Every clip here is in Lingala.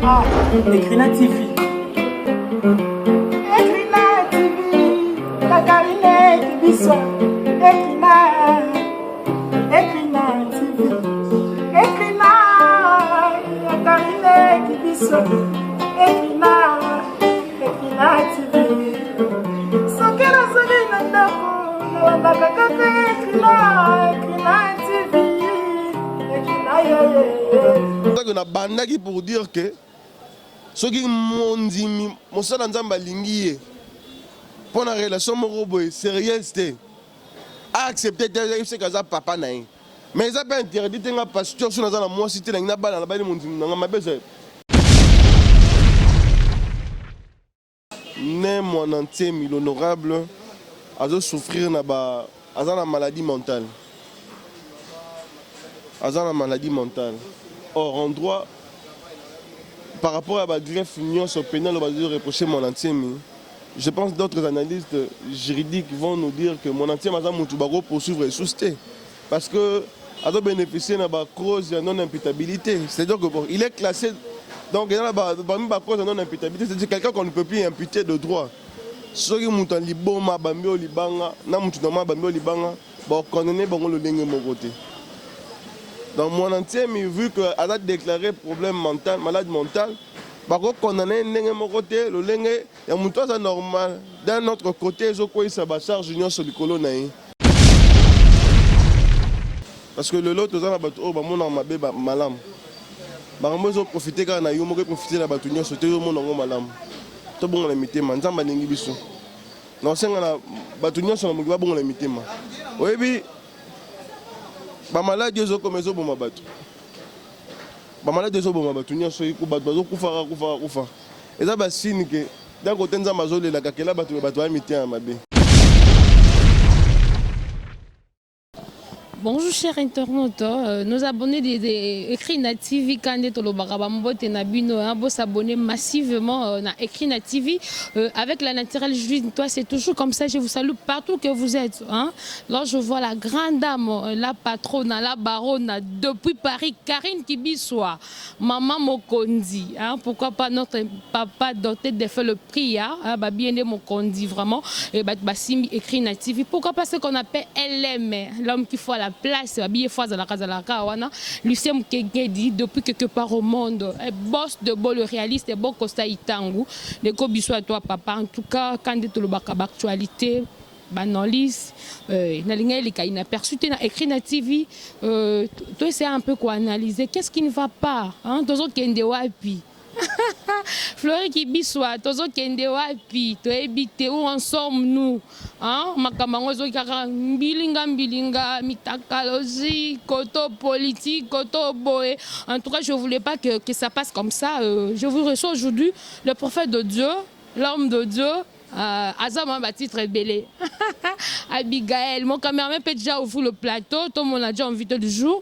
Ah, Ekrina TV. Ekrina TV. Kakarine Kibiso. Ekrina TV. Ekrina Kakarine Kibiso. Ekrina TV. Sokera Solina Ndako. Nawandaka kaka Ekrina TV. Ekrina On a bandaki pour dire que ce qui mondimi mosala nzamba lingi pour la relation moroboy sérieuse a accepté c'est kaza papa naï mais ça pas interdit nga pasteur sur na moi cité na bana na bali mondimi na mabeza né mon entier l'honorable a souffrir na ba azana maladie mentale or en droit par rapport à la greffe union sur pénal, on va dire reprocher mon entier. Je pense que d'autres analystes juridiques vont nous dire que mon entier Mazam Moutoubaro poursuivre et souster. Parce que a bénéficié de la cause de non-imputabilité. C'est-à-dire qu'il est classé. Donc, il y a la cause de non-imputabilité, c'est-à-dire quelqu'un qu'on ne peut plus imputer de droit. Ceux qui ont dit Liboma, Bambio, Libanga, Namoutouama, Bambio, Libanga, bon, condamné, bon, le lingue mon côté. Donc mon entier, vu qu'elle a déclaré problème mental, malade mental, par contre condamné mon côté, le lingue, et mon toit c'est normal. D'un autre côté, je crois que ça va charge union sur le colonne. Parce que le lot, tout ça, oh, bah mon arme bébé malam. Bah moi j'ai profité quand on a eu, moi j'ai profité de la bataille sur tout le monde en malam. Tout bon on a mis man, ça m'a n'engi biso. Non c'est qu'on a bataille sur le monde, bon on a mis man. Oui oui. Ba malade zo comme zo boma bato. Ba malade zo boma bato nya so yiku bato zo kufa. Eza ba signe que d'un côté nzamba zo le la kakela bato ba miti ya mabe. Bonjour chers internautes, nos abonnés des Ekrina TV, Kande Tolobarabambo Tenabino, vous s'abonner massivement à Ekrina TV avec la naturelle juive. Toi, c'est toujours comme ça. Je vous salue partout que vous êtes. Hein? Là, je vois la grande dame, la patronne, la baronne depuis Paris, Karine Kibisoa, maman Mokondi. Hein? Pourquoi pas notre papa doté de faire le prix, hein? Bien aimé Mokondi vraiment. Et Bassimi Ekrina TV. Pourquoi pas ce qu'on appelle LM, l'homme qui faut la place, bien fois à la casa la kawana. Lucien Mukegedi depuis quelque part au monde, boss de beau le réaliste et bon Costa Itangu. De Kobiso à toi papa. En tout cas, quand tu le bakab actualité, banalis, il a perçu na Ekrina TV. Toi c'est un peu quoi analyser. Qu'est-ce qui ne va pas? Hein? Tous autres qui ont des wapi. Flori Kibisoa, tozo kende wapi, to ebite où en sommes-nous? Hein? Makamango zo kaka mbilinga mitakalogie, koto politique, koto boé. En tout cas, je voulais pas que ça passe comme ça. Je vous reçois aujourd'hui le prophète de Dieu, l'homme de Dieu. Azam un titre belé. Abigail, mon caméraman peut déjà ouvrir le plateau, tout le monde a déjà invité du jour.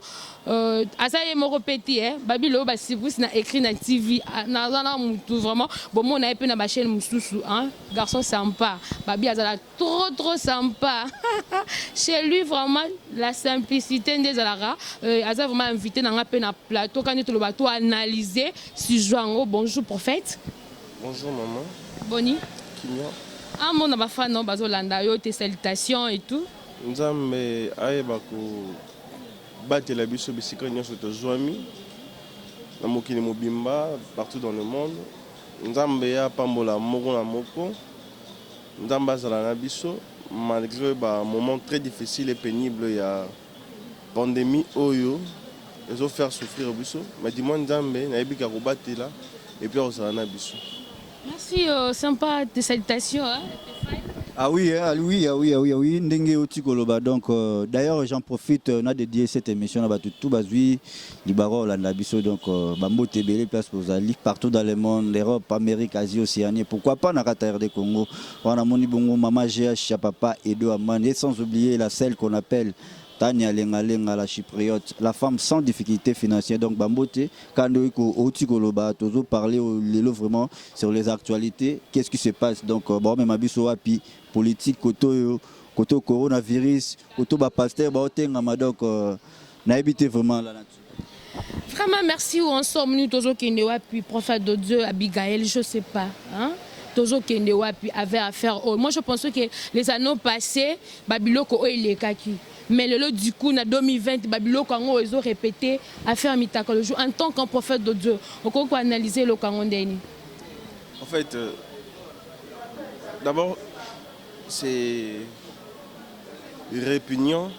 Asa est mon répété, Babilo, si vous n'avez écrit na TV, vraiment. Bon, moi on a épé na ma chaîne Moussousou, hein, garçon sympa. Babi Azala trop sympa. Chez lui vraiment la simplicité des Alara. Asa vraiment invité dans un plateau quand il le bateau analysé. Si Joango, bonjour prophète. Bonjour maman. Boni. Ah mon abafa non bazolanda yo tes salutations et tout. Nzambe ayeba ko batela biso bisika nyonso tozwami na mokili mobimba partout dans le monde. Nzambe ya pambola moko na moko. Nzambe azala na biso malgré ba moment très difficile et pénible ya pandémie oyo ezo faire souffrir biso. Mais dis-moi Nzambe na yebika ko batela et puis azala na biso. Merci, sympa tes salutations. Hein, ah oui, Ndenge Otikoloba. Donc, d'ailleurs, j'en profite, on a dédié cette émission à tout Bazui, Libaro, Landabiso, donc, Bambo Tébélé, place pour Zali, partout dans le monde, l'Europe, Amérique, Asie, Océanie. Pourquoi pas Nakata RD Congo, on a Moni Bongo, Mama GH, Papa, Edo Aman, et sans oublier la celle qu'on appelle Tania Lengalenga, la chypriote, la femme sans difficulté financière. Donc Bambote, quand on a parlé vraiment sur les actualités, qu'est-ce qui se passe. Donc bon, même abisso api politique, koto coronavirus, koto ba pasteur, ba otengama donc na évité vraiment la nature. Vraiment, merci. Où ensemble, nous, Tozo Kendewa, puis prophète de Dieu, Abigail, je ne sais pas. Hein? Tozo Kendewa, puis avait affaire. Moi, je pense que les anneaux passés, Babiloko, il est kaki. Mais le lot du coup, en 2020, Babiloko, ils ont répété affaire Mitaka le jour. En tant qu'un prophète de Dieu, on peut analyser le Kangondeni. En fait, d'abord, c'est répugnant.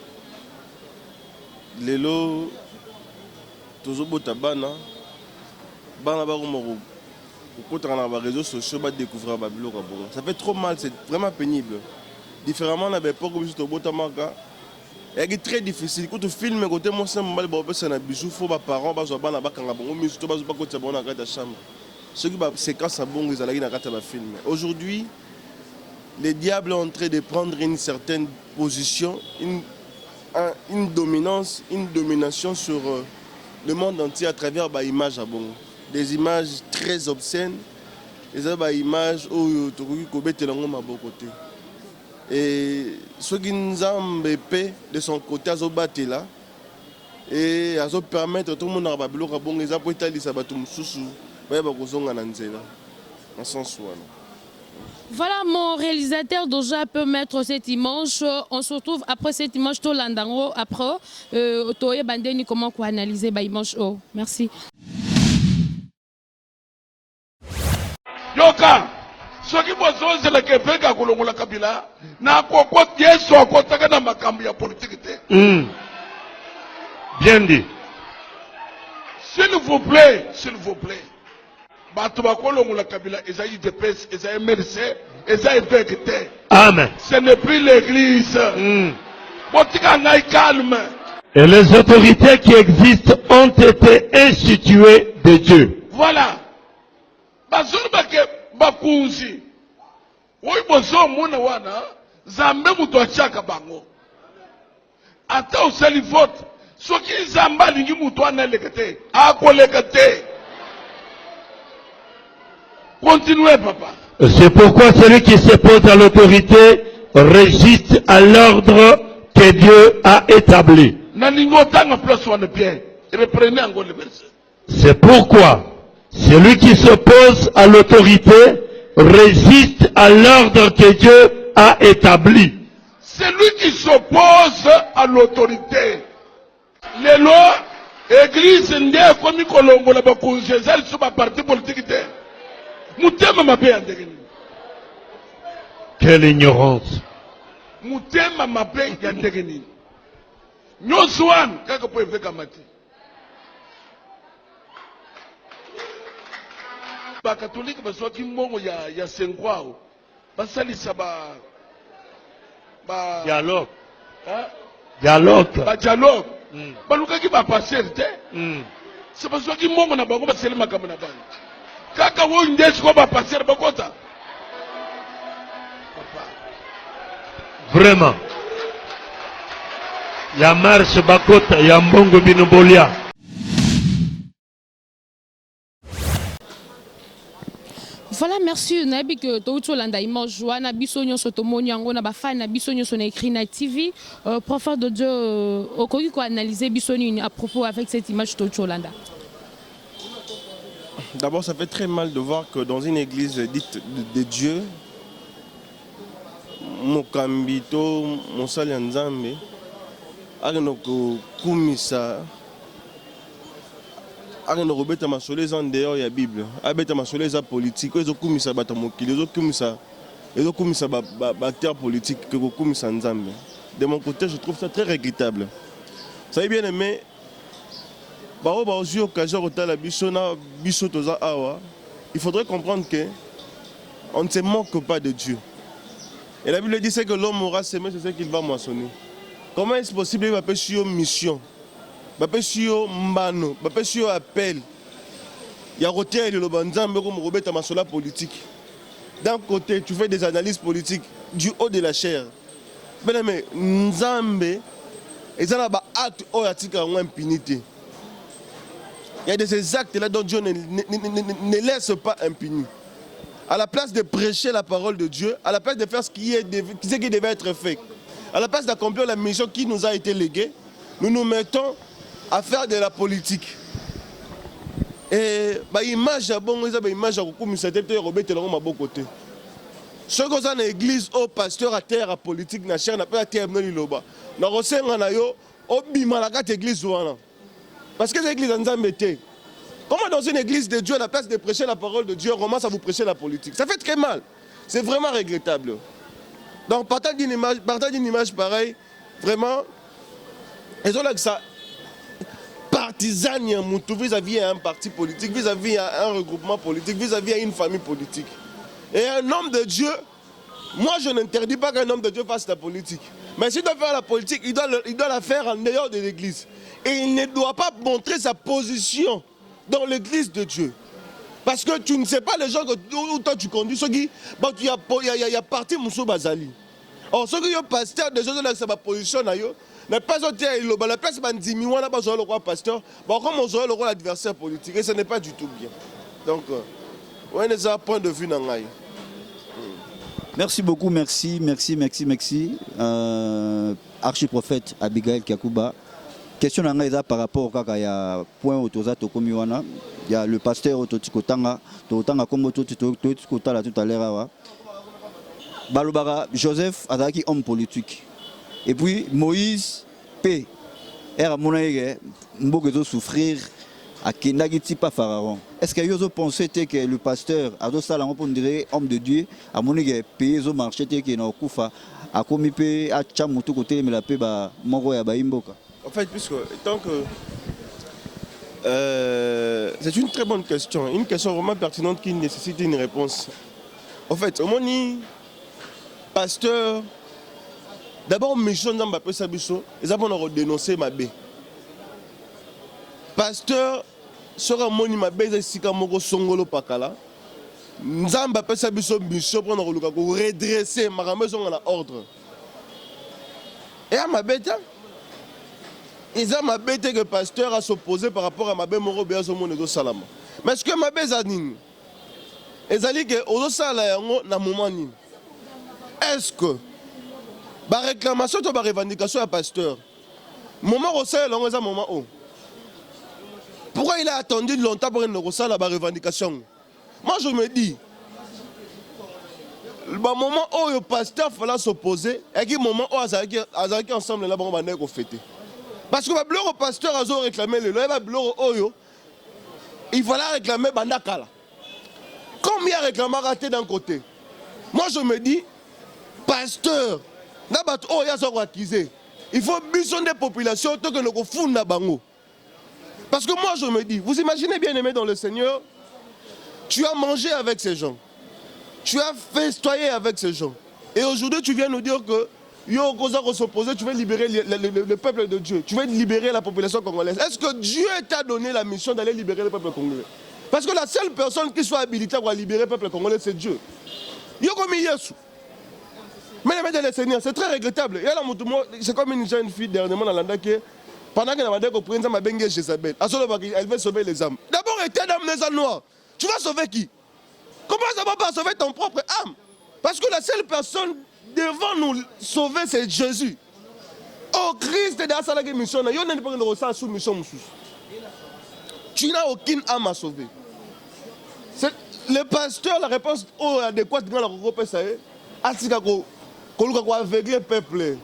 Les lots, toujours botabana, bana barumoro, pour qu'on ait les réseaux sociaux, va découvrir Babylone. Ça fait trop mal, c'est vraiment pénible. Différemment, on n'avait pas comme juste au botamaka. C'est très difficile. Quand tu filmes, quand tu montres un mal, c'est un bijou, il faut que les parents soient en train de faire un mais surtout pas que tu dans la chambre. Ceux qui séquencent un bon, ils allaient dans le film. Aujourd'hui, les diables sont en train de prendre une certaine position, une dominance, une domination sur le monde entier à travers des images. Des images très obscènes, des images où tu peux te lancer à côté. Et ceux qui nous ont paix de son côté, ils ont battu là. Et ils ont permis à tout le monde à Babylone, ils ont été là, en sens où. Voilà, mon réalisateur déjà peut mettre cette image. On se retrouve après cette image, tout l'andango après. Toye Bandeni, comment analyser l'image. Merci. Yoka, ce qui bosse, c'est le Québec à Kolongola Kabila. Na koko yeso akotaka na makambi ya politique. Bien dit. S'il vous plaît, s'il vous plaît. Batuba Kolongola Kabila, ils ont UDPS, ils ont MRC, ils ont FDT. Amen. Ce n'est plus l'église. Botika ngai calme. Et les autorités qui existent ont été instituées de Dieu. Voilà. Bazulu bake bakunzi. Woi bozo mona wana, zambe mutu achaka bango. Ata usali vote, soki zamba lingi mutu wana lekete, akolekete. Continuez, papa. C'est pourquoi celui qui s'oppose à l'autorité résiste à l'ordre que Dieu a établi. C'est pourquoi celui qui s'oppose à l'autorité résiste à l'ordre que Dieu a établi. Celui qui s'oppose à l'autorité. Les lois, église, ndiye komi kolongo la bakunzi, ezali suba parti politique te. Mutema mabe yandegeni. Quelle ignorance. Mutema mabe yandegeni. Nyoswan, kaka po eveka mati. Ba catholique baswa ki mbongo ya senkwao. Basalisa ba Dialogue. Hein? Dialogue. Ba dialogue. Baluka ki ba passer te. C'est parce que mbongo na bango basele makambo na bango. Kaka wo ndesi ko ba passer bakota. Vraiment. Ya marche bakota ya mbongo binobolia. Voilà, merci. Nabi que tout landa image wana biso nyonso tomoni yango na ba fan na biso nyonso na écrit na TV. Prophète de Dieu okoki ko analyser biso ni à propos avec cette image tout landa. D'abord, ça fait très mal de voir que dans une église dite de Dieu, Mokambito, Mosali Nzambe, Arenoko Kumisa, Arenoko Beta Masolé en dehors de la Bible, Abeta Masolé en politique, ils ont Kumisa Batamokili, ils ont Kumisa Bactère politique, que Kumisa Nzambe. De mon côté, je trouve ça très regrettable. Ça est bien aimé. Il faudrait comprendre qu'on ne se moque pas de Dieu. Et la Bible dit que l'homme aura semé, c'est ce qu'il va moissonner. Comment est-ce possible qu'il va faire une mission, il va faire mbano, il va faire un appel. Il y a un politique. D'un côté, tu fais des analyses politiques du haut de la chair. Mais Nzambe, ils ont un acte qui a une impunité. Il y a de ces actes-là dont Dieu ne laisse pas impunis. À la place de prêcher la parole de Dieu, à la place de faire ce qui devait être fait, à la place d'accomplir la mission qui nous a été léguée, nous nous mettons à faire de la politique. Et bah image à bon, ils image à beaucoup ça te Robert Telongo maboko côté. Ce que ça l'église au pasteur à terre à politique na cher na pas à terre no liloba. Na rosenga na yo obima la carte église wana. Parce que l'église en Nzambe té. Comment dans une église de Dieu à la place de prêcher la parole de Dieu, on commence à vous prêcher la politique. Ça fait très mal. C'est vraiment regrettable. Donc partant d'une image pareille, vraiment ils ont là que ça partisane vis-à-vis d'un parti politique, vis-à-vis d'un regroupement politique, vis-à-vis d'une famille politique. Et un homme de Dieu, moi je n'interdis pas qu'un homme de Dieu fasse la politique. Mais s'il doit faire la politique, il doit la faire en dehors de l'église. Et il ne doit pas montrer sa position dans l'église de Dieu. Parce que tu ne sais pas les gens où toi tu conduis, ceux qui, bon, il y a parti Moussou Bazali. Or, ceux qui sont pasteurs, des gens qui ont sa position, mais pas la place bandimi wana ba le roi pasteur bon comme on le roi adversaire politique et ce n'est pas du tout bien. Donc ouais c'est un point de vue nangai. Merci beaucoup, merci. Archiprophète Abigail Kakuba. Question nangai par rapport à ya point autoza tokomi wana, il y a le pasteur Ototikotanga, Totanga comme Ototikotala tout à l'heure. Balobara Joseph azaki homme politique. Et puis Moïse P. Era monaïge mbogezo souffrir à Kendagiti pas Pharaon. Est-ce que vous pensez que le pasteur Ado Salam on dirait homme de Dieu à monaïge payer au marché que na kufa a commis pe a chamutu côté mais la paix ba moko ya ba imboka. En fait puisque tant que c'est une très bonne question, une question vraiment pertinente qui nécessite une réponse. En fait, au moni pasteur d'abord, mission d'Ambapé Sabiso, ils ont dénoncé ma bé. Pasteur, sera moni ma bé, c'est si kamoko songolo pakala. Nzambapé Sabiso mission pour nous redresser ma maison à l'ordre. Et à ma bête, ils ont ma bête que pasteur a s'opposé par rapport à ma bé moro béa somo nedo salama. Mais ce que ma bé zanine, ils ont dit que ozo sala yango na moment ni. Est-ce que la réclamation de la revendication à pasteur, moment où c'est un moment où. Pourquoi il a attendu longtemps pour une la revendication? Moi je me dis, le moment où le pasteur fallait s'opposer, et le moment où ils ensemble là on va fêter. Parce que le pasteur a réclamé le il fallait réclamer Bandakala. Comme il a réclamé raté d'un côté. Moi je me dis, pasteur, il faut bison des populations tant que nous fondons na bango. Parce que moi je me dis, vous imaginez bien aimé dans le Seigneur, tu as mangé avec ces gens, tu as festoyé avec ces gens, et aujourd'hui tu viens nous dire que tu veux libérer le peuple de Dieu, tu veux libérer la population congolaise. Est-ce que Dieu t'a donné la mission d'aller libérer le peuple congolais? Parce que la seule personne qui soit habilitée pour libérer le peuple congolais, c'est Dieu. Mais le Seigneur, c'est très regrettable. C'est comme une jeune fille dernièrement dans l'Anda qui, pendant qu'elle a dit que prince m'a bengue Jézabel, elle veut sauver les âmes. D'abord, était dans les âmes noires. Tu vas sauver qui? Comment ça va pas sauver ton propre âme? Parce que la seule personne devant nous sauver, c'est Jésus. Oh, Christ est dans sa mission. Il n'y a pas de sous mission. Tu n'as aucune âme à sauver. Le pasteur, la réponse adéquate dans la Europe, c'est qu'on aveugler le peuple.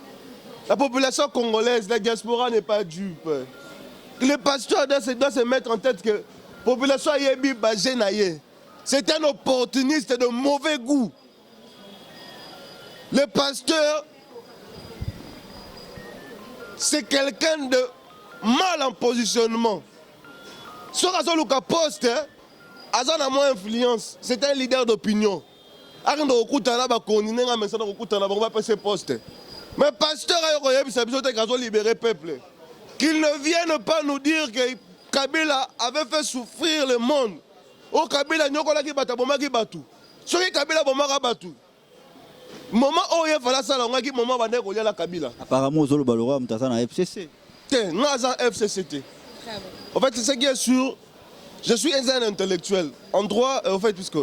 La population congolaise, la diaspora n'est pas dupe. Le pasteur doit se mettre en tête que la population yebi basé naïe. C'est un opportuniste de mauvais goût. Le pasteur, c'est quelqu'un de mal en positionnement. Ce Razoluka poste, Azan a moins influence. C'est un leader d'opinion. Mais pasteur a libéré le peuple. Qu'il ne vienne pas nous dire que Kabila avait fait souffrir le monde. Oh Kabila nyokola ki bata bomaki batu. Soki Kabila bomaka batu. Moment où il fallait ça là, moment bande ko la Kabila. Apparemment Zolo Balora mtasa na FCC. Naza FCCT. En fait, c'est ce qui est sûr. Je suis un intellectuel en droit, en fait, puisque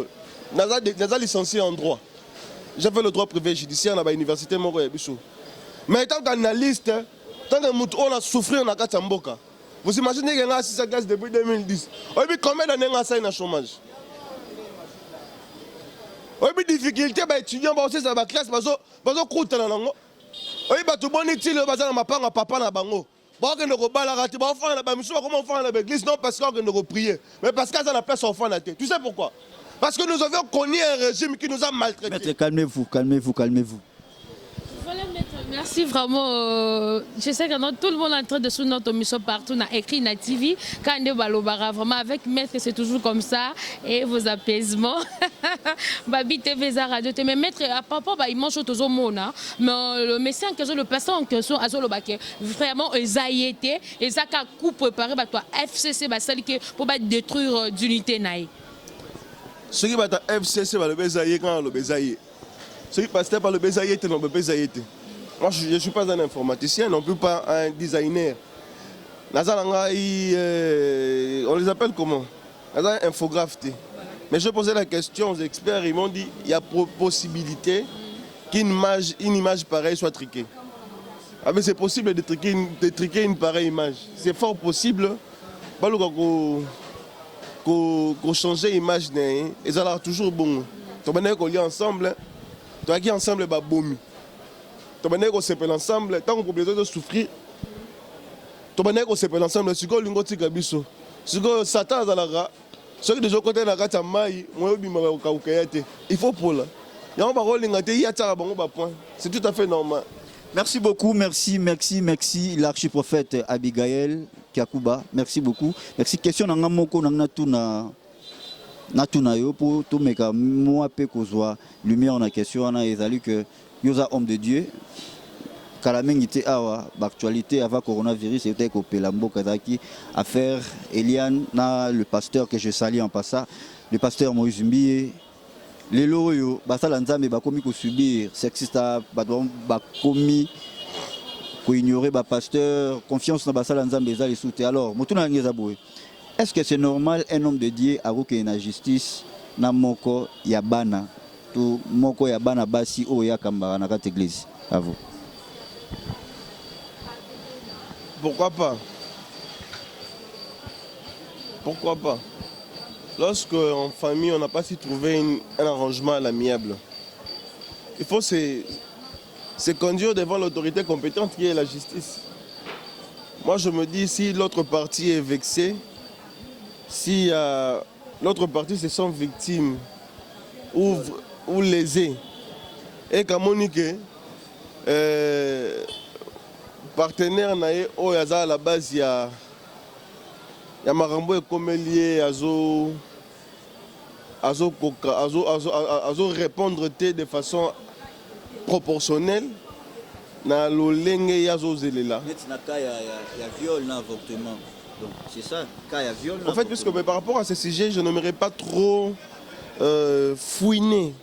Naza licencié en droit. J'ai fait le droit privé judiciaire à l'université Moro Yabiso. Mais tant qu'analyste, tant que on a souffert dans Katamboka, Vous imaginez qu'il y a 6 classes depuis 2010. Oui, combien d'années on a ça, il y a un chômage? Oui, difficulté, les étudiants, aussi, ça va classe, ils vont coûter dans l'angle. Oui, tout le monde est il, ils vont pas papa dans bango. Bon, on ne pas la rater, on va faire comment faire l'église, non parce qu'on ne prier, mais parce qu'ils ont la place enfant la tête. Tu sais pourquoi? Parce que nous avions connu un régime qui nous a maltraités. Maître, calmez-vous, calmez-vous, calmez-vous. Voilà, maître, merci vraiment. Je sais que tout le monde est en train de suivre notre mission partout. On a écrit na TV. Quand on est balobara, vraiment avec maître, c'est toujours comme ça. Et vos apaisements. Babi TV, radio. Mais maître, à papa, il mange tout au monde. Mais le médecin en question, le patient en question, vraiment, ils ont été. Ils ont coup préparé par FCC, pour détruire l'unité. Ce qui va être FCC, va le bézailler quand le bézailler. Ce qui passe par le bézailler, c'est le bézailler. Moi, je ne suis pas un informaticien, non plus pas un designer. On les appelle comment? Un infographe. Mais je posais la question aux experts, ils m'ont dit qu'il y a possibilité qu'une image pareille soit triquée. Ah, mais c'est possible de triquer une pareille image. C'est fort possible. Qu'on change l'image, et ça a toujours bon. Tu vas qu'on lit ensemble, tu vas qui ensemble, bah boum. Tu vas qu'on s'appelle ensemble, tant qu'on peut de souffrir. Tu vas qu'on s'appelle ensemble, si on l'ingoti kabiso. Si on Satan à la ra, ceux qui de l'autre côté la rate à maille, moi je vais au kaukayate. Il faut pour là. Il y a un parole l'ingati, il y a un bon point. C'est tout à fait normal. Merci beaucoup, merci, l'archiprophète Abigail Kiakuba, merci beaucoup. Merci. Question nanga moko nanga natuna yo pour tout meka moi pe kozwa lumière na question na ezali que yoza homme de Dieu. Kalamengité awa actualité avant coronavirus était kopela mboka zaki affaire Eliane na le pasteur que je salue en passant, le pasteur Moïse Mbiye. Les loyaux, basala nzambe bakomi ko subir sexista bakomi ko ignorer ba pasteur, confiance na basala nzambe za les soute. Alors motuna ngeza boye. Est-ce que c'est normal un homme de Dieu akoke na justice na moko ya bana to moko ya bana basi o ya kambara na kate église? À vous. Pourquoi pas? Pourquoi pas? Lorsque en famille, on n'a pas su trouver un arrangement à l'amiable, il faut se conduire devant l'autorité compétente qui est la justice. Moi, je me dis, si l'autre partie est vexée, si l'autre partie se sent victime ou lésée, et qu'à Monique, partenaire nae o yaza à la base il y a marambo et comelier azo répondre de façon proportionnelle na lolenge yazo zelela. Viol na avortement. Donc c'est ça, cas ya viol. En fait, puisque par rapport à ce sujet, je n'aimerais pas trop fouiner.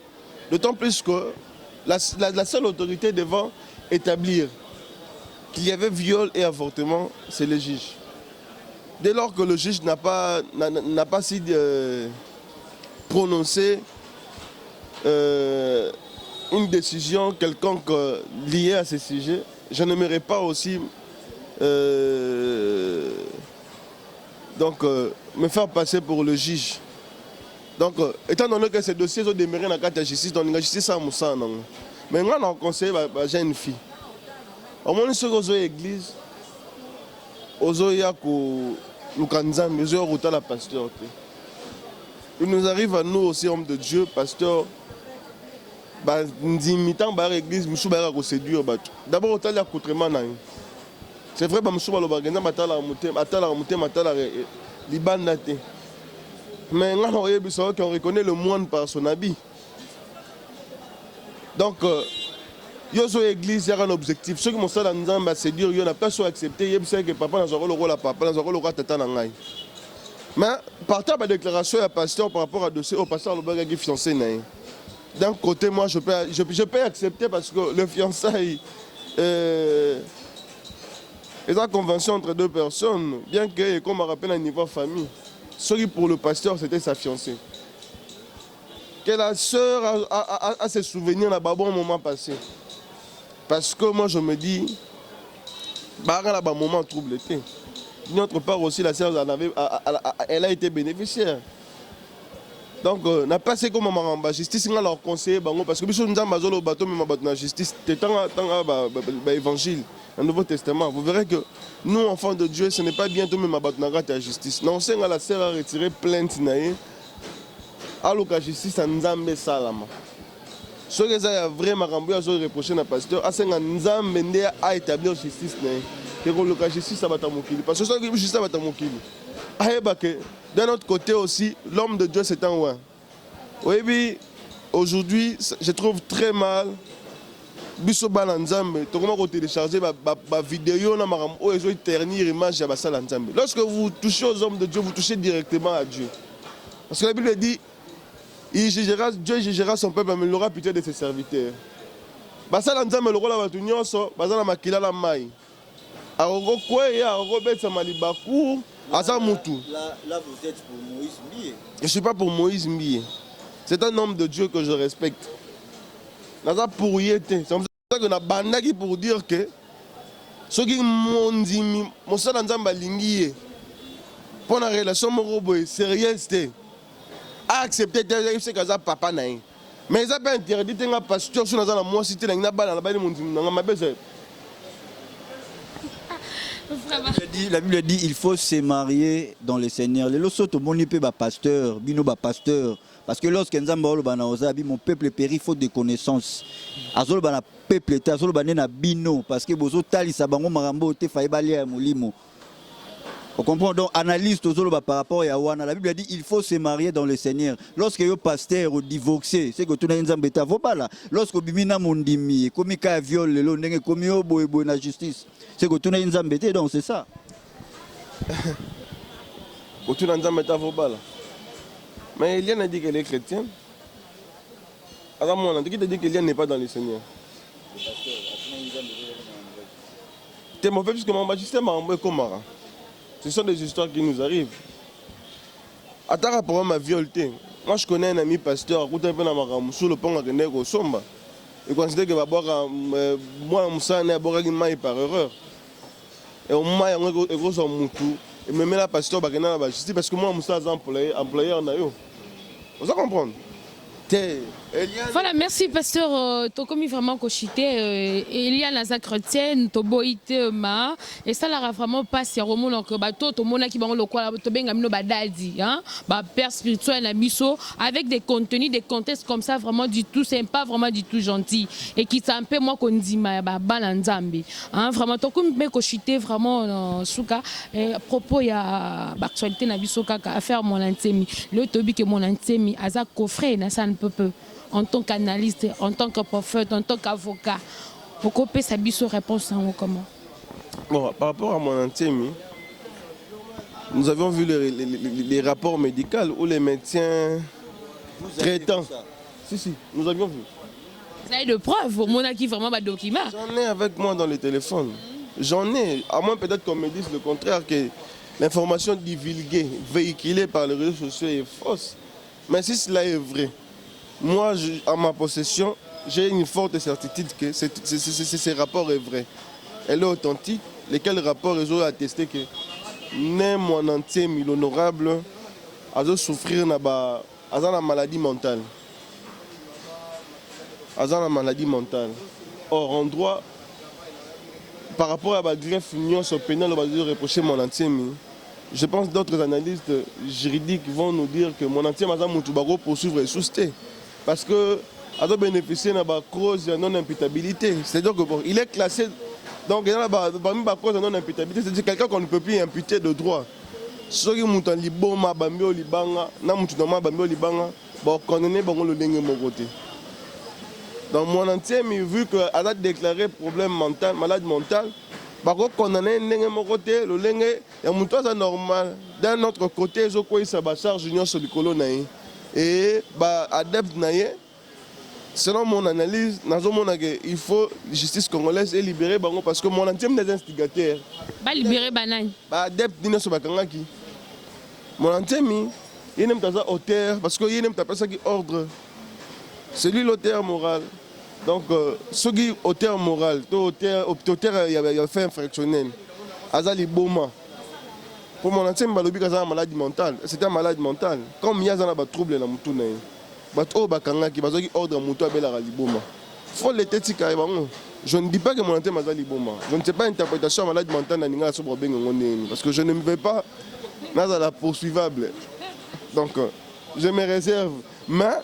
D'autant plus que la seule autorité devant établir qu'il y avait viol et avortement, c'est le juge. Dès lors que le juge n'a pas si prononcé une décision quelconque liée à ce sujet, je n'aimerais pas aussi me faire passer pour le juge. Donc, étant donné que ces dossiers sont demeurés dans la carte de justice, donc la justice a moussé. Mais moi, on conseille à jeune fille. Au moins, ceux qui sont l'église, la pasteur. Il nous arrive à nous aussi, hommes de Dieu, pasteur, l'église, d'abord, au tal c'est vrai, mais on reconnaît le moine par son habit. Donc, Yozo église, il y a un objectif. Ceux qui m'ont dit que c'est dur, il n'y a pas accepté. Il y a que papa n'a pas le rôle à papa, n'a pas le rôle à tata. Mais partant de la déclaration à pasteur par rapport à dossier au pasteur le bagage fiancé. D'un côté, moi, je peux accepter parce que le fiançailles est une convention entre deux personnes, bien que, comme on rappelle, à niveau famille, ce qui pour le pasteur, c'était sa fiancée. Que la sœur a ses souvenirs dans bon moment passé. Parce que moi je me dis, il y a un moment troublé. d'une autre part aussi, la sœur elle a été bénéficiaire. Donc, n'a pas assez comme la justice, on leur conseiller, parce que si nous avons le bateau, mais la justice, c'est l'évangile, le Nouveau Testament. Vous verrez que nous, enfants de Dieu, ce n'est pas bientôt même la justice. Non, c'est la sœur a retiré plainte, alors que la justice a nzambe salama. Ce qui est vrai, Marambo a reproché à pasteur, nzambe a établi la justice. Que la justice a batamokili. Parce que ce qui est justice a batamokili. D'un autre côté aussi, l'homme de Dieu c'est un ouin. Oui, aujourd'hui, je trouve très mal. Biso balanzambe, tout comment télécharger ma vidéo na maram o ezo ternir image ya basala nzambe. Lorsque vous touchez aux hommes de Dieu, vous touchez directement à Dieu. Parce que la Bible dit Dieu jugera son peuple, mais il aura pitié de ses serviteurs. Basala nzambe le rôle la batu nyonso, bazala makila la mai. Arogo kweya, arogo betsa malibaku. Là, vous êtes pour Moïse Mbié. Je ne suis pas pour Moïse Mbié. C'est un homme de Dieu que je respecte. C'est pour ça que na bandaki pour dire que ceux qui m'ont dit mon seul nzamba lingié pour la relation moroboy sérieuse a accepté de ce que papa naï. Mais ils ont pas interdit un pasteur sur la moi cité na bala na bali mon dit na ma bese. La Bible dit il faut se marier dans le Seigneur. Les losoto monipe ba pasteur, bino ba pasteur. Parce que lorsque Nzamba olo bana ozabi mon peuple périt faute de connaissance. Azolo bana peuple ta azolo bana na bino parce que bozo tali sabango marambo te faibali ya molimo. On comprend donc analyse tozolo par rapport à wana. La Bible dit il faut se marier dans le Seigneur. Lorsque yo pasteur ou divorcé, c'est que tu na Nzamba ta vobala. Lorsque bimina mondimi, komi ka viol le ndenge komi yo boy na justice. C'est que tu na Nzamba donc c'est ça. Tu na Nzamba ta vobala. Mais Eliane a dit qu'elle est chrétienne. Alors moi, on a dit qu'Eliane n'est pas dans le Seigneur. C'est mauvais puisque mon magistère m'a envoyé comme Mara. Ce sont des histoires qui nous arrivent. À ta rapport à ma violité, moi je connais un ami pasteur, sur le pont à René Somba. Il considère que moi, je suis par erreur. Et au moins, il y a un moutou. Et même la pasteur, je dis parce que moi, je suis employeur. Vous comprenez? Voilà, merci pasteur. Tu as commis vraiment cochité. Il y a la chrétienne, tu boité ma. Et ça l'a vraiment passé. Au moment que tout le monde qui va le quoi, tu bien gagné badadi, hein, père spirituel la misso avec des contenus, des contextes comme ça vraiment du tout sympa, vraiment du tout gentil et qui s'en paie moi qu'on dit ma balanzambi. Hein, vraiment tu as commis cochité vraiment souka. À propos il y a actualité na biso kaka affaire mon antemi. Le tobi que mon antemi aza coffret na ça peu en tant qu'analyste, en tant que prophète, en tant qu'avocat, pour couper sa biso réponse en comment? Bon, par rapport à mon antemi, nous avions vu les rapports médicaux où les médecins traitants. Si, nous avions vu. Vous avez de preuves, au monde qui vraiment pas de documents. J'en ai avec moi dans le téléphone. J'en ai, à moins peut-être qu'on me dise le contraire, que l'information divulguée, véhiculée par les réseaux sociaux est fausse. Mais si cela est vrai, moi, en ma possession, j'ai une forte certitude que ce rapport est vrai. Elle est authentique. Lesquels rapports ont attesté que mon entier, l'honorable, a souffrir de la maladie mentale. La maladie mentale. Or, en droit, par rapport à la greffe union sur pénal, on va reprocher mon entier. Je pense que d'autres analystes juridiques vont nous dire que mon entier Moutoubago poursuivre et souster. Parce que a bénéficié de la cause de non-imputabilité. C'est-à-dire qu'il est classé. Donc, il y a parmi la cause de non-imputabilité, c'est-à-dire quelqu'un qu'on ne peut plus imputer de droit. Ceux qui sont liboma, bambio, libanga, namutunama, bambio, libanga, bon, condamné, bon, le lingue mon côté. Donc, mon entier, vu qu'elle a déclaré problème mental, malade mental, par contre, condamné, mon côté, le lingue, il y a un c'est normal. D'un autre côté, ils ont quoi, ça va charge union sur le colonne. Et adepte naïe, selon mon analyse, il faut la justice congolaise et libérer Bango parce que mon entier des instigateurs. Pas libérer Banane. Adepte dîner sur Bakangaki. Mon entier, il n'aime pas ça auteur parce qu'il n'aime pas ça qui ordre. C'est lui l'auteur moral. Donc, ce qui est auteur moral, auteur il a fait infractionnel. Azali Boma. Pour mon ancien balobi kaza maladie mentale, c'était un malade mental. Comme il y a un trouble dans mutu na. Bato bakanga ki bazoki ordre mutu abela liboma. Faut les têtes ka bango. Je ne dis pas que mon ancien mazali liboma. Je ne sais pas interprétation maladie mentale na ninga so problème ngone parce que je ne me vais pas dans la poursuivable. Donc je me réserve. Mais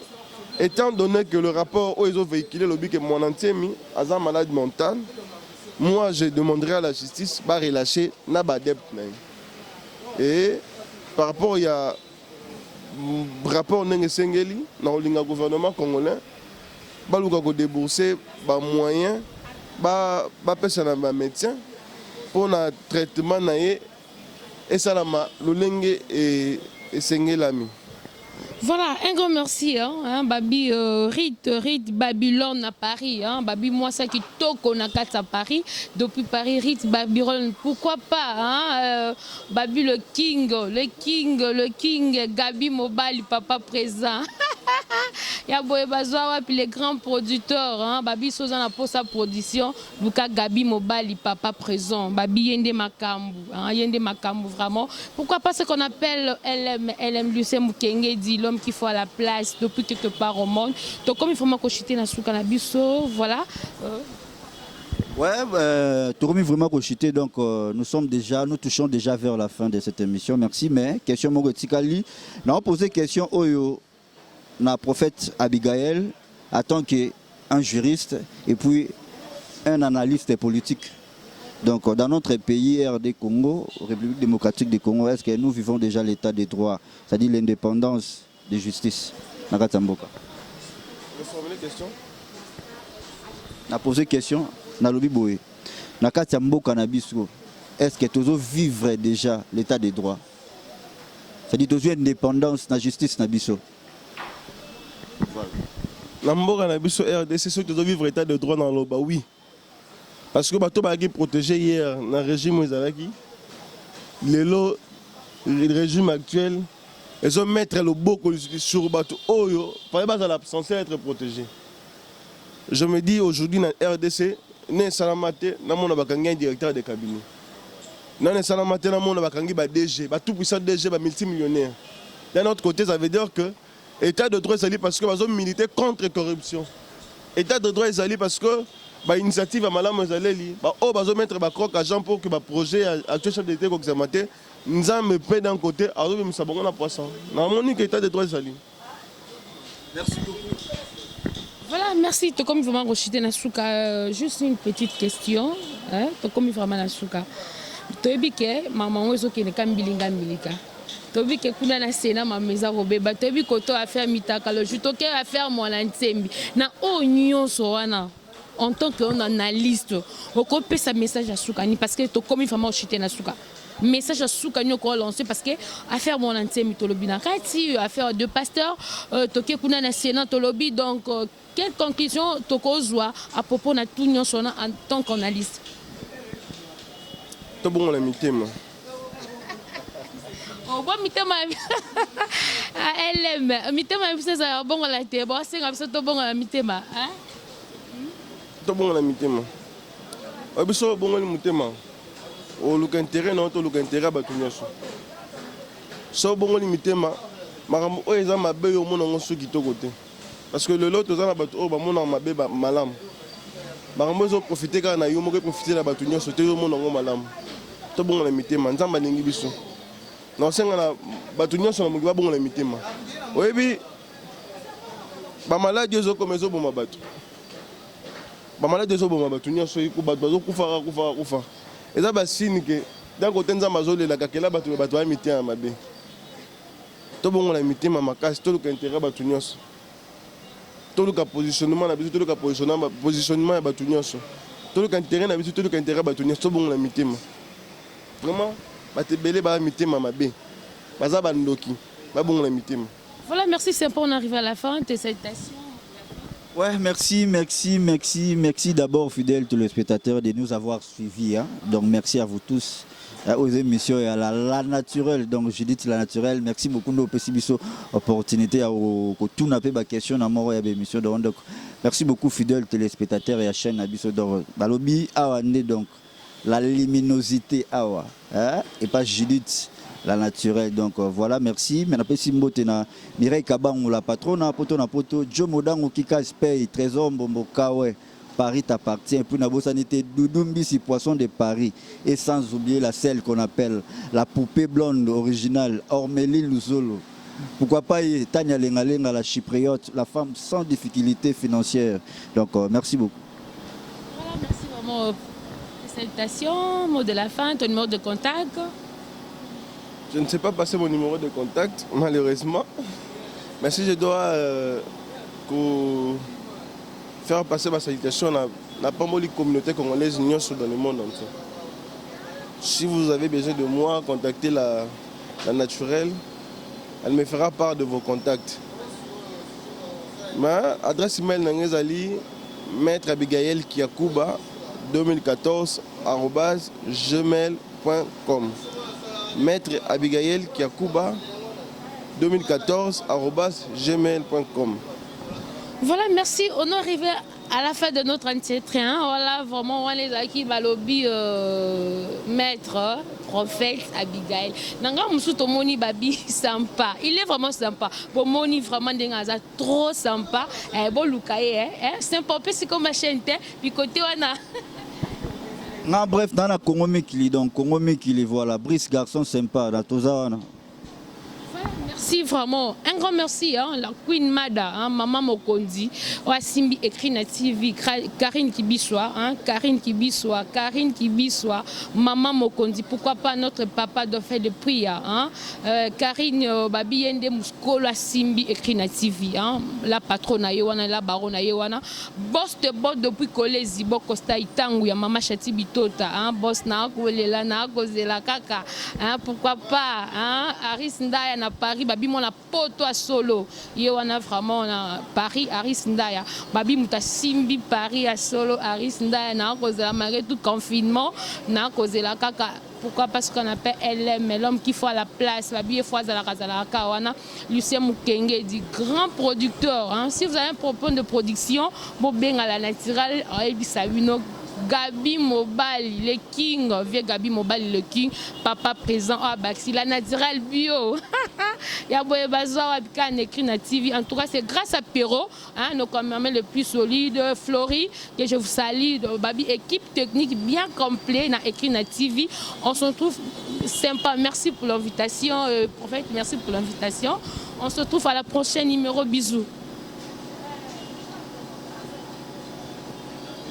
étant donné que le rapport où ils ont véhiculé le but que mon ancien a un malade mental, moi je demanderai à la justice de relâcher Nabadep. Et par rapport il y a rapport Nengesengeli dans le gouvernement congolais, baluka ko débourser ba moyens ba personne ba médecin pour un traitement naé et ça la lolenge et sengelami. Voilà, un grand merci, Babi Rite Babylone à Paris, Babi moi ça qui toque on a quatre à Paris, depuis Paris Rite Babylone, pourquoi pas, Babi le King, Gabi Mobile, papa présent. Il y a Boebazoa puis les grands producteurs, Babi Sozana pour sa production, Luka Gabi Mobile, papa présent, Babi Yende Makambu, vraiment. Pourquoi pas ce qu'on appelle LM Lucien Mukenge dit l'homme qui faut à la place depuis quelque part au monde. Donc comme il faut m'accoucher dans Souka Nabiso, voilà. Ouais, Tourmi vraiment cochité, donc nous touchons déjà vers la fin de cette émission. Merci, mais question Mogotikali, nous avons posé question au na prophète Abigail en tant qu'un juriste et puis un analyste politique. Donc dans notre pays, RD Congo, République démocratique du Congo, est-ce que nous vivons déjà l'état des droits, c'est-à-dire l'indépendance de justice? Nakatamboka. Vous formulez question? On a posé question, Nalobi Boé. Nakatamboka Nabiso, est-ce que nous vivons déjà l'état des droits? C'est-à-dire que nous avons l'indépendance de la justice Nabiso. La mboka na biso RDC ceux qui doivent vivre état de droit dans l'Oba, oui. Parce que bato ba qui protégé hier dans le régime Ezalaki, le régime actuel, ils ont mettre le boko sur bato oyo, fallait pas censé être protégé. Je me dis aujourd'hui dans RDC, né salamate na mona bakangi un directeur de cabinet. Nan salamate na mona bakangi ba DG, ba tout puissant DG, ba multimillionnaire. D'un autre côté, ça veut dire que État de droit est parce que nous milité contre la corruption. État de droit est parce que l'initiative à Malam Zaleli, nous mettre des crocs à gens pour que le projet actuel chef d'État nous a mis d'un côté, alors nous avons un poisson. Nous avons un État de droit est. Merci beaucoup. Voilà, merci. Comme vraiment rechuté Nasuka, juste une petite question. Comme vraiment Nasuka. Tu as dit que maman est qui est Kambilinga Milika. Tobi ke kuna na sena ma meza robeba tobi koto affaire mitaka le jutoke affaire moi la ntembi na onyo so wana en tant que analyste oko pesa message à Soukani parce que to comme vraiment chuter na Souka message à Soukani ko lancer parce que affaire moi la ntembi to lobi na kati affaire de pasteur toke kuna na sena to lobi donc quelle conclusion to kozwa à propos na tout nyonso na en tant qu'analyste to bon la mitema. Oh, bon, mitema LM, mitema c'est ça bon la té, bon c'est comme ça to bon mitema, hein? To bon la mitema. Obiso bon la mitema. O luka intérêt non to luka intérêt ba tunyoso. So bon la mitema, makambo o eza mabe yo mona ngoso kitoko te. Parce que le lot eza na bato o ba mona mabe ba malam. Makambo zo profiter ka na yo mo profiter na ba tunyoso te yo mona ngo malam. To bon la mitema, nzamba ningi biso. Non, c'est que les gens sont les mitema. Oui, les malades sont comme les autres. Les malades sont comme les autres. Et ça, c'est signe que d'un côté, nous avons les gens qui ont mitema mabe. Tout le monde a mitema makas, tout le intérêt à tous. Tout le positionnement, tout le positionnement à tous. Tout le intérêt à tous, tout le intérêt à tous. Tout le monde a mitema. Vraiment. Voilà, merci, c'est pour on arrive à la fin de cette session. Ouais, merci d'abord fidèles téléspectateurs de nous avoir suivis. Donc merci à vous tous. Aux émissions et à la naturelle, donc je dis la naturelle, merci beaucoup de nos opportunités à tout n'a pas question dans mon émission donc merci beaucoup fidèles téléspectateurs et à chaîne Abisso donc balobi awane donc la luminosité awa et pas Judith la naturelle. Donc voilà, merci. Mais après Simbote na Mireille Kabang la patronne na poto Joe Modango Kika Spey Trésor Mbombo Kawe. Paris t'appartient. Et puis na bosanité Doudoumbi si poisson de Paris. Et sans oublier la celle qu'on appelle la poupée blonde originale Ormélie Luzolo. Pourquoi pas Tania Lengalenga, la chypriote, la femme sans difficulté financière. Donc merci beaucoup. Voilà, merci vraiment. Salutations, mot de la fin, ton numéro de contact. Je ne sais pas passer mon numéro de contact, malheureusement. Mais si je dois faire passer ma salutation, n'a pas mal de communauté congolaise dans le monde entier. Si vous avez besoin de moi, contactez la naturelle. Elle me fera part de vos contacts. Ma adresse email Nangezali, Maître Abigail Kiakuba 2014 @gmail.com. Maître Abigail Kiakuba 2014 @gmail.com. Voilà, merci. On est arrivé à la fin de notre entretien. Voilà, vraiment, on les a qui balobi maître, prophète Abigail. Nanga Moussouto Moni Babi sympa. Il est vraiment sympa. Bon, Moni vraiment dengaza trop sympa. Bon, Lukaye, sympa. C'est comme ma chaîne, puis côté on a. Non, bref, dans la Congo Mekili, donc Congo Mekili, voilà, Brice garçon sympa, dans Tozawana. Merci vraiment, un grand merci, hein, la Queen Mada, hein, Maman Mokondi, Simbi écrit na TV, Karine Kibiswa, hein, Karine Kibiswa, Maman Mokondi, pourquoi pas notre papa de faire de prière, hein, Karine Babi Yende Mouskolo Simbi écrit na TV, hein, la patronne Yewana, la baronne Yewana, boss de bord depuis Kolezi, Bokosta Itangu, ya Mama Chati Bitota, hein, boss na Kolela na Kozela Kaka, hein, pourquoi pas, hein, Aris Ndaya na Paris. Babi mon poto à solo yewana vraiment na Paris Aris Ndaya babi muta simbi Paris à solo Aris Ndaya na cause la malgré tout confinement na cause la kaka. Pourquoi? Parce qu'on appelle LM, l'homme qui fait à la place. Babi fois à la Kazala Kawana, Lucien Mukenge dit grand producteur. Hein. Si vous avez un propos de production, bon bien à la naturelle, Gabi Mobali, le king, vieux Gabi Mobali, le king, papa présent à Baxi, la naturelle bio. Il y a un écrit na TV. En tout cas, c'est grâce à Perrault, hein, nos caméramans le plus solide, Florie, que je vous salue, Babi, équipe technique bien complète, na écrit na TV. On se retrouve sympa. Merci pour l'invitation, prophète, merci pour l'invitation. On se retrouve à la prochaine numéro. Bisous.